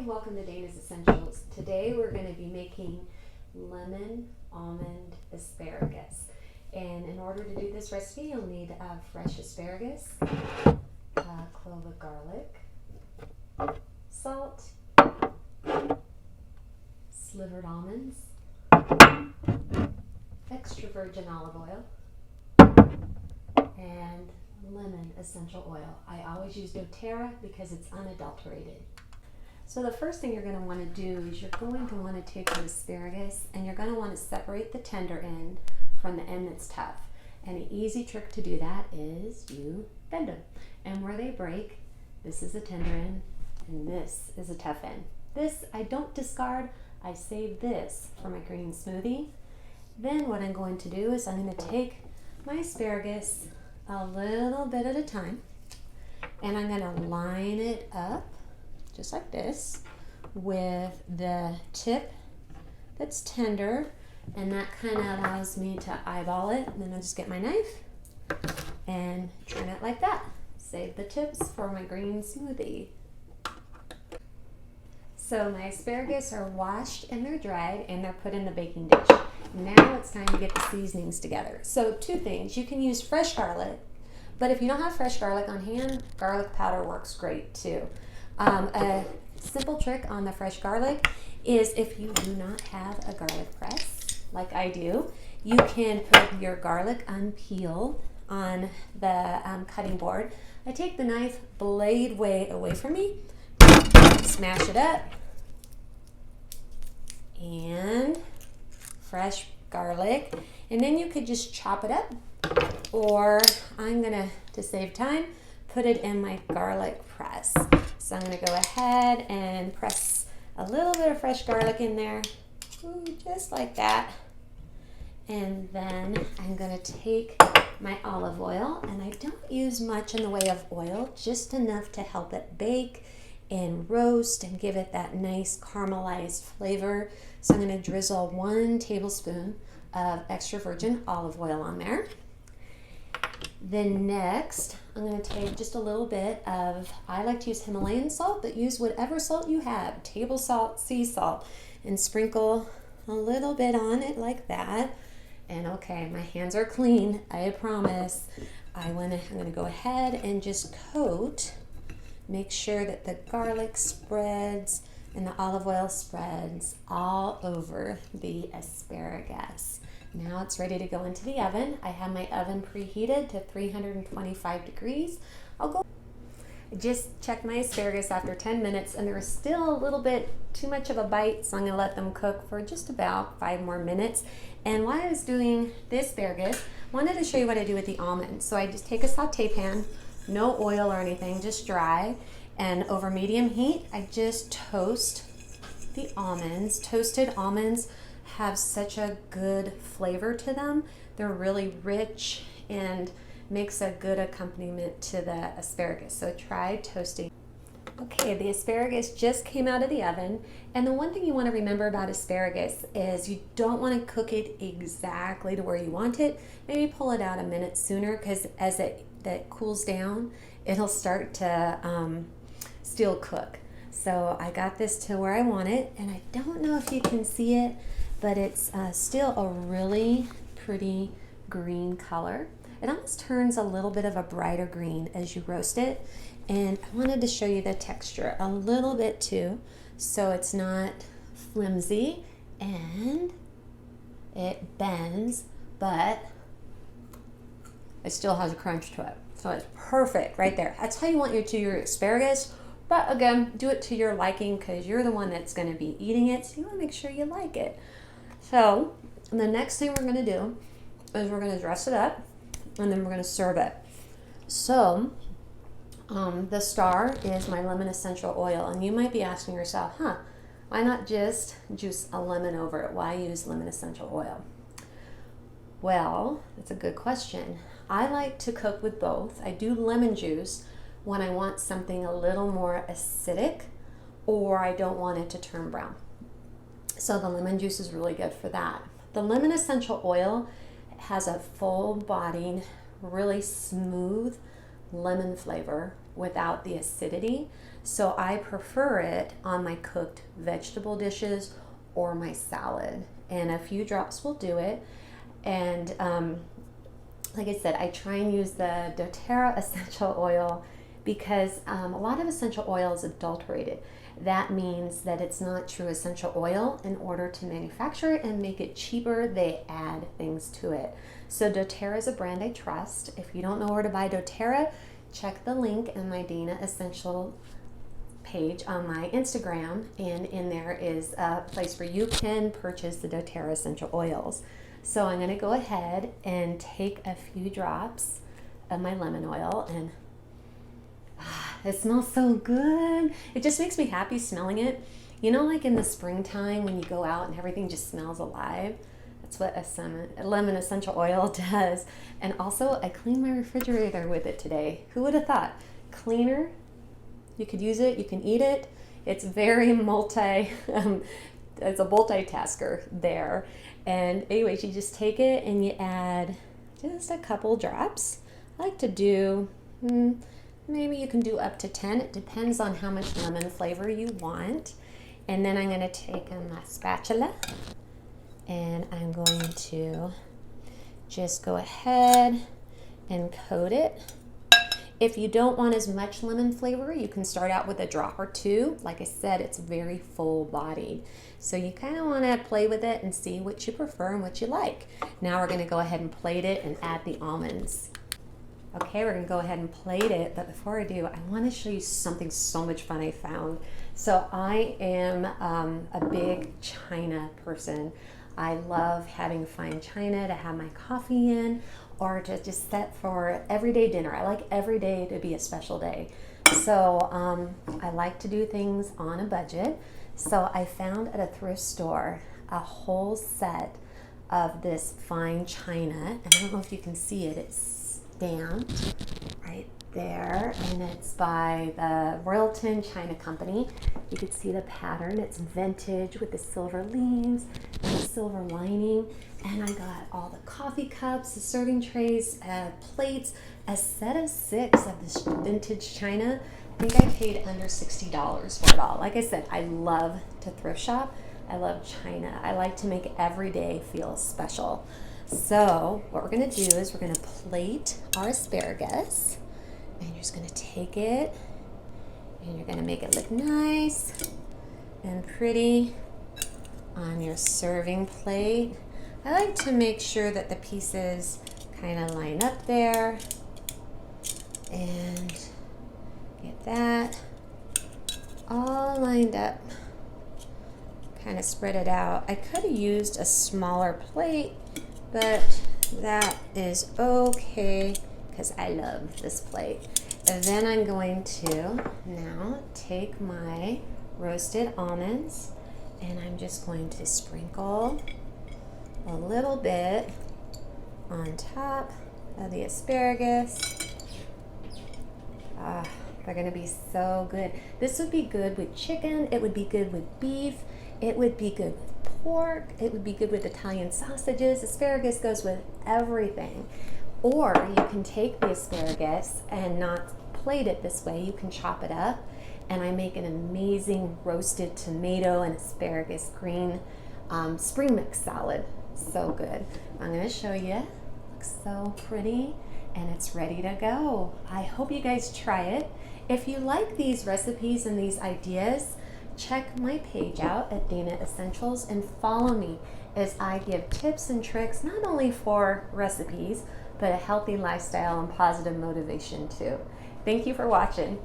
Welcome to Dana's Essentials. Today we're going to be making lemon almond asparagus. And in order to do this recipe, you'll need fresh asparagus, a clove of garlic, salt, slivered almonds, extra virgin olive oil, and lemon essential oil. I always use doTERRA because it's unadulterated. So the first thing you're going to want to do is you're going to want to take your asparagus and you're going to want to separate the tender end from the end that's tough. And an easy trick to do that is you bend them. And where they break, this is a tender end and this is a tough end. This I don't discard, I save this for my green smoothie. Then what I'm going to do is I'm going to take my asparagus a little bit at a time and I'm going to line it up just like this with the tip that's tender, and that kind of allows me to eyeball it. And then I'll just get my knife and trim it like that. Save the tips for my green smoothie. So my asparagus are washed and they're dried and they're put in the baking dish. Now it's time to get the seasonings together. So two things, you can use fresh garlic, but if you don't have fresh garlic on hand, garlic powder works great too. A simple trick on the fresh garlic is if you do not have a garlic press, like I do, you can put your garlic unpeeled on the cutting board. I take the knife blade way away from me, smash it up, and fresh garlic. And then you could just chop it up, or I'm gonna, to save time, put it in my garlic press. So I'm going to go ahead and press a little bit of fresh garlic in there, just like that. And then I'm going to take my olive oil, and I don't use much in the way of oil, just enough to help it bake and roast and give it that nice caramelized flavor. So I'm going to drizzle 1 tablespoon of extra virgin olive oil on there. Then next, I'm going to take just a little bit of, I like to use Himalayan salt, but use whatever salt you have, table salt, sea salt, and sprinkle a little bit on it like that. And okay, my hands are clean, I promise. I'm going to go ahead and just coat, make sure that the garlic spreads and the olive oil spreads all over the asparagus. Now it's ready to go into the oven. I have my oven preheated to 325 degrees. I just checked my asparagus after 10 minutes and there was still a little bit too much of a bite, so I'm going to let them cook for just about 5 more minutes. And while I was doing the asparagus, I wanted to show you what I do with the almonds. So I just take a saute pan, no oil or anything, just dry, and over medium heat, I just toast the almonds. Toasted almonds have such a good flavor to them. They're really rich and makes a good accompaniment to the asparagus. So try toasting. Okay, the asparagus just came out of the oven, and the one thing you want to remember about asparagus is you don't want to cook it exactly to where you want it. Maybe pull it out a minute sooner, because as that cools down, it'll start to still cook. So I got this to where I want it, and I don't know if you can see it, but it's still a really pretty green color. It almost turns a little bit of a brighter green as you roast it. And I wanted to show you the texture a little bit too, so it's not flimsy and it bends, but it still has a crunch to it. So it's perfect right there. That's how you want your asparagus. But again, do it to your liking because you're the one that's going to be eating it, so you want to make sure you like it. So the next thing we're going to do is we're going to dress it up and then we're going to serve it. So the star is my lemon essential oil, and you might be asking yourself, why not just juice a lemon over it? Why use lemon essential oil? Well, that's a good question. I like to cook with both. I do lemon juice when I want something a little more acidic or I don't want it to turn brown. So the lemon juice is really good for that. The lemon essential oil has a full-bodied, really smooth lemon flavor without the acidity. So I prefer it on my cooked vegetable dishes or my salad. And a few drops will do it. And like I said, I try and use the doTERRA essential oil because a lot of essential oil is adulterated. That means that it's not true essential oil. In order to manufacture it and make it cheaper, they add things to it. So doTERRA is a brand I trust. If you don't know where to buy doTERRA, check the link in my Dana Essential page on my Instagram, and in there is a place where you can purchase the doTERRA essential oils. So I'm going to go ahead and take a few drops of my lemon oil, and it smells so good. It just makes me happy smelling it. You know, like in the springtime when you go out and everything just smells alive? That's what a lemon essential oil does. And also, I cleaned my refrigerator with it today. Who would have thought? Cleaner, you could use it, you can eat it. It's very it's a multitasker there. And anyways, you just take it and you add just a couple drops. I like to do, maybe you can do up to 10. It depends on how much lemon flavor you want. And then I'm going to take my spatula and I'm going to just go ahead and coat it. If you don't want as much lemon flavor, you can start out with a drop or two. Like I said, it's very full-bodied. So you kind of want to play with it and see what you prefer and what you like. Now we're going to go ahead and plate it and add the almonds. Okay, we're going to go ahead and plate it, but before I do, I want to show you something so much fun I found. So I am a big china person. I love having fine china to have my coffee in, or to just set for everyday dinner. I like every day to be a special day. So I like to do things on a budget. So I found at a thrift store a whole set of this fine china. And I don't know if you can see it. It's stamped right there. And it's by the Royalton China Company. You can see the pattern. It's vintage with the silver leaves and the silver lining. And I got all the coffee cups, the serving trays, plates, a set of 6 of this vintage china. I think I paid under $60 for it all. Like I said, I love to thrift shop. I love china. I like to make every day feel special. So what we're going to do is we're going to plate our asparagus. And you're just going to take it and you're going to make it look nice and pretty on your serving plate. I like to make sure that the pieces kind of line up there, and get that all lined up. Kind of spread it out. I could have used a smaller plate, but that is okay because I love this plate. And then I'm going to now take my roasted almonds and I'm just going to sprinkle a little bit on top of the asparagus. They're gonna be so good. This would be good with chicken, it would be good with beef, it would be good with pork, it would be good with Italian sausages. Asparagus goes with everything. Or you can take the asparagus and not plate it this way, you can chop it up, and I make an amazing roasted tomato and asparagus green spring mix salad. So good. I'm going to show you. Looks so pretty and it's ready to go. I hope you guys try it. If you like these recipes and these ideas, check my page out at Dana Essentials and follow me as I give tips and tricks not only for recipes, but a healthy lifestyle and positive motivation too. Thank you for watching.